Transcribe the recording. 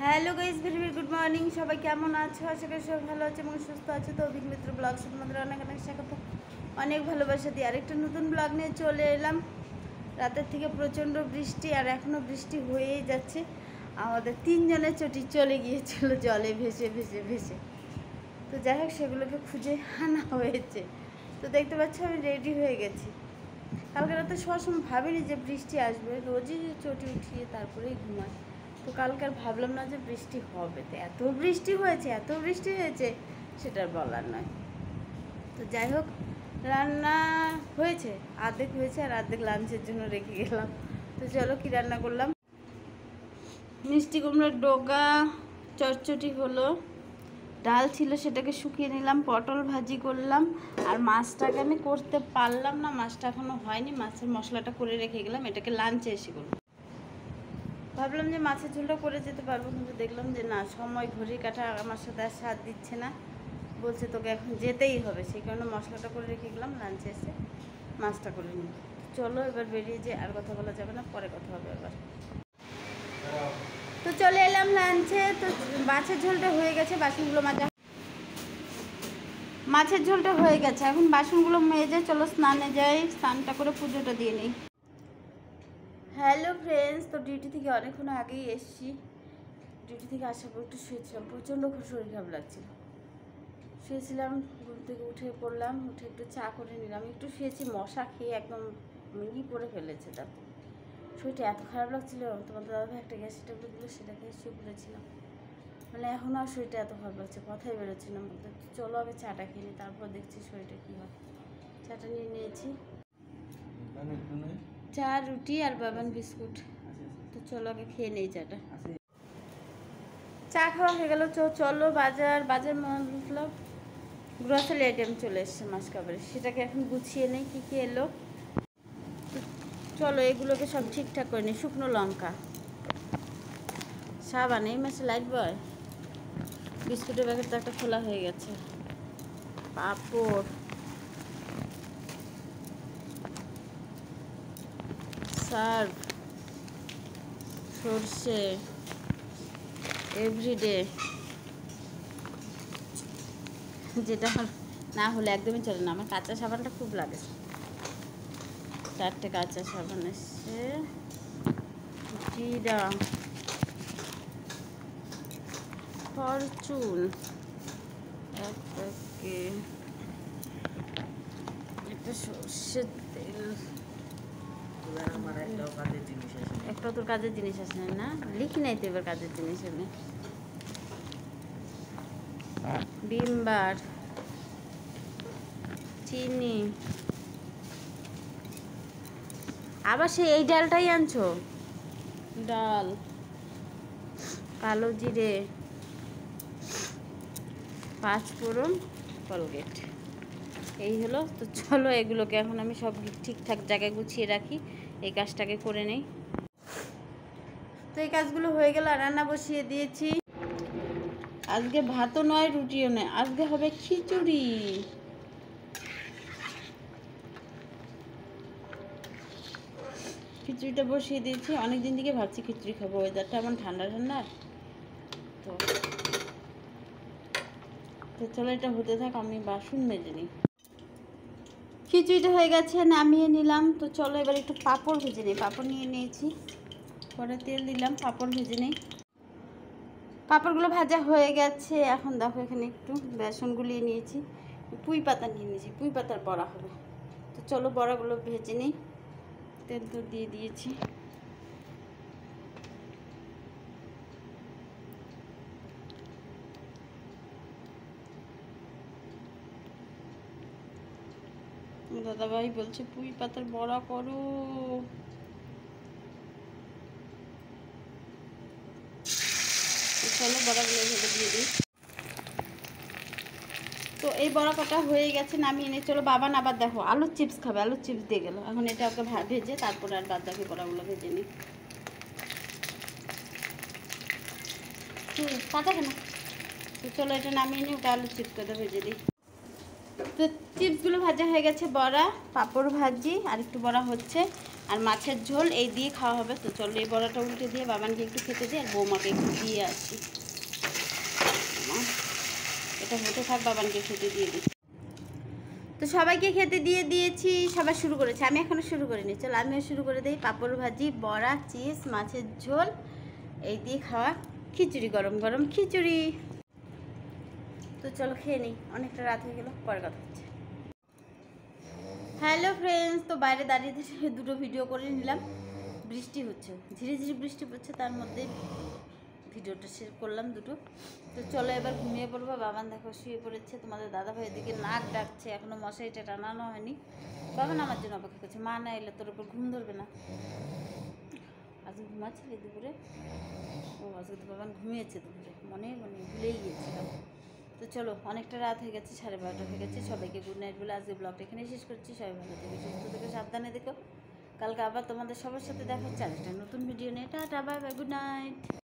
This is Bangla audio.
Hello guys, very very good morning. সবাই কেমন আছো? আশা করি সবাই ভালো আছে এবং সুস্থ আছে। তো অভিক মিত্র ব্লগ তোমাদের অনেক অনেক স্বাগত, অনেক ভালোবাসা দিয়ে আরেকটা নতুন ব্লগ নিয়ে চলে এলাম। রাতের থেকে প্রচণ্ড বৃষ্টি আর এখনও বৃষ্টি হয়েই যাচ্ছে। আমাদের তিনজনের চটি চলে গিয়েছিল জলে ভেসে ভেসে ভেসে। তো যাই হোক, সেগুলোকে খুঁজে আনা হয়েছে। তো দেখতে পাচ্ছ আমি রেডি হয়ে গেছি। কালকে রাতে শোয়ার সময় ভাবিনি যে বৃষ্টি আসবে, রোজই চটি উঠিয়ে তারপরেই ঘুমাই। তো কালকে আর ভাবলাম না যে বৃষ্টি হবে, তো এত বৃষ্টি হয়েছে সেটার বলার নয়। তো যাই হোক, রান্না হয়েছে, অর্ধেক হয়েছে আর অর্ধেক লাঞ্চের জন্য রেখে গেলাম। তো চলো কি রান্না করলাম। মিষ্টি কুমড়োর ডোগা চটচটি হলো, ডাল ছিল সেটাকে শুকিয়ে নিলাম, পটল ভাজি করলাম। আর মাছটাকে আমি করতে পারলাম না, মাছটা এখনও হয়নি। মাছের মশলাটা করে রেখে গেলাম, এটাকে লাঞ্চে এসে করবো। ভাবলাম যে মাছের ঝোলটা করে যেতে পারবো, কিন্তু দেখলাম যে না, সময় ঘড়ির কাঁটা আমার সাথে আর সাথ দিচ্ছে না, বলছে তোকে এখন যেতেই হবে। সেই কারণে মশলাটা করে রেখে গেলাম, লাঞ্চে এসে মাছটা করে নিই। চলো এবার বেরিয়ে যে আর কথা বলা যাবে না, পরে কথা হবে এবার। তো চলে এলাম লাঞ্চে। তো মাছের ঝোলটা হয়ে গেছে, বাসনগুলো মাছের ঝোলটা হয়ে গেছে, এখন বাসনগুলো মেজে চলো স্নানে যাই, স্নানটা করে পুজোটা দিয়ে নিই। হ্যালো ফ্রেন্ডস, তো ডিউটি থেকে অনেকক্ষণ আগেই এসেছি। ডিউটি থেকে আসার পর একটু শুয়েছিলাম, প্রচণ্ড শরীর খারাপ লাগছিল। শুয়েছিলাম, ঘুম থেকে উঠে পড়লাম, উঠে একটু চা করে নিলাম, একটু শুয়েছি, মশা খেয়ে একদম ই করে ফেলেছে। তারপর শরীরটা এত খারাপ লাগছিল, তোমাদের দাদাভাই একটা গ্যাসের ট্যাবলেট দিল, সেটা খেয়ে শুয়ে পড়েছিলাম। মানে এখনও আর শরীরটা এত খারাপ লাগছে, কথাই বেরোচ্ছে না। বলতে চলো আগে চাটা খেয়ে নিই, তারপর দেখছি শরীরটা কী হয়। চাটা নিয়ে নিয়েছি, চা, রুটি আর বাবান বিস্কুট। তো চলো আগে খেয়ে নেই চাটা। চা খাওয়া হয়ে গেল। চলো বাজার মতলব গ্রসারি আইটেম চলে এসছে মাছ কাবারে, সেটাকে এখন গুছিয়ে নেই। কী কী এলো চলো এগুলোকে সব ঠিকঠাক করে নিই। শুকনো লঙ্কা, সাবান, এই মাসে লাইট বয়, বিস্কুটের প্যাকেট তো একটা খোলা হয়ে গেছে, পাঁপড়, সার্ফ, সর্ষে, এভরিডে, যেটা না হলে একদমই চলে না। আমার কাঁচা সাবানটা খুব লাগে, 4টে কাঁচা সাবান এসছে, জিরা, ফরচুন, এক প্যাকেট, একটা সর্ষের তেল, একটা তোর কাজের জিনিস আছে না, লিখি নাই তো এবার কাজের জিনিস আমি, ভিমবার, চিনি, আবার সে এই ডালটাই আনছো, ডাল, কালো জিরে, পাঁচফোড়ন, কলগেট, এই হলো। তো চলো এগুলোকে এখন আমি সব ঠিকঠাক জায়গায় গুছিয়ে রাখি, এই কাজটাকে করে নেই। তো এই কাজগুলো হয়ে গেল, রান্না বসিয়ে দিয়েছি। আজকে ভাতও নয়, রুটিও নয়, আজকে হবে খিচুড়ি। খিচুড়িটা বসিয়ে দিয়েছি, অনেক দিন থেকে ভাবছি খিচুড়ি খাবো, ওয়েদারটা এমন ঠান্ডা ঠান্ডা। তো চলো এটা হতে থাক, আমি বাসন মেজে নিই। খিচুড়িটা হয়ে গেছে, নামিয়ে নিলাম। তো চলো এবার একটু পাঁপড় ভেজে নিই। পাঁপড় নিয়ে নিয়েছি, পরে তেল দিলাম, পাঁপড় ভেজে নিই। পাঁপড়গুলো ভাজা হয়ে গেছে। এখন দেখো এখানে একটু বেসন গুলিয়ে নিয়েছি, পুঁই পাতা নিয়ে নিয়েছি, পুঁই পাতার বড়া হবে। তো চলো বড়াগুলো ভেজে নিই, তেল তো দিয়ে দিয়েছি। দাদাভাই বলছে পুঁই পাতার বড়া করো। চলো বড়াগুলো ভেজে দিয়ে দিই। তো এই বড়া কটা হয়ে গেছে, নামিয়ে নিয়ে চলো। বাবান আবার দেখো আলুর চিপস খাবে, আলুর চিপস দিয়ে গেল। এখন এটা ওকে ভেজে তারপরে আর বাদ বাকি বড়াগুলো ভেজে নিই। কাটা কেন? তো চলো এটা নামিয়ে নিই, ওটা আলুর চিপস কটা ভেজে দিই। তো চিপসগুলো ভাজা হয়ে গেছে, বড়া, পাঁপড় ভাজি আর একটু বড়া হচ্ছে। আর মাছের ঝোল এই দিয়ে খাওয়া হবে। তো চলো এই বড়াটা উল্টে দিয়ে বাবানকে একটু খেতে দিই আর বৌমাকে একটু দিয়ে আসি। এটা হতে থাক, বাবানকে খেতে দিয়ে দিই। তো সবাইকে খেতে দিয়ে দিয়েছি, সবাই শুরু করেছে, আমি এখনও শুরু করিনি। চলো আমিও শুরু করে দিই। পাঁপড় ভাজি, বড়া, চিজ, মাছের ঝোল এই দিয়ে খাওয়া, খিচুড়ি, গরম গরম খিচুড়ি। তো চলো খেয়ে নিই, অনেকটা রাত হয়ে গেল, পরে কথা হচ্ছে। হ্যালো ফ্রেন্ডস, তো বাইরে দাঁড়িয়ে দাঁড়িয়ে দুটো ভিডিও করে নিলাম। বৃষ্টি হচ্ছে, ঝিরি ঝিরি বৃষ্টি পড়ছে, তার মধ্যে ভিডিওটা শেয়ার করলাম দুটো। তো চলো এবার ঘুমিয়ে পড়বো। বাবান দেখো শুয়ে পড়েছে, তোমাদের দাদাভাই এদিকে নাক ডাকছে, এখনও মশারিটা টানানো হয়নি। বাবান আমার জন্য অপেক্ষা করছে, মা না এলে তোর উপর ঘুম ধরবে না। আজ ঘুমাচ্ছিলি দুপুরে? ও আজকে তো বাবান ঘুমিয়েছে দুপুরে, মনে ভুলেই গিয়েছিলাম। তো চলো অনেকটা রাত হয়ে গেছে, 12:30 হয়ে গেছে। সবাইকে গুড নাইট বলে আজকে ব্লগটা এখানেই শেষ করছি। সবাই ভালো থেকে সুস্থ থেকে সাবধানে দেখো। কালকে আবার তোমাদের সবার সাথে দেখা হচ্ছে আরেকটা নতুন ভিডিও নিয়ে। Tata, bye bye, good night.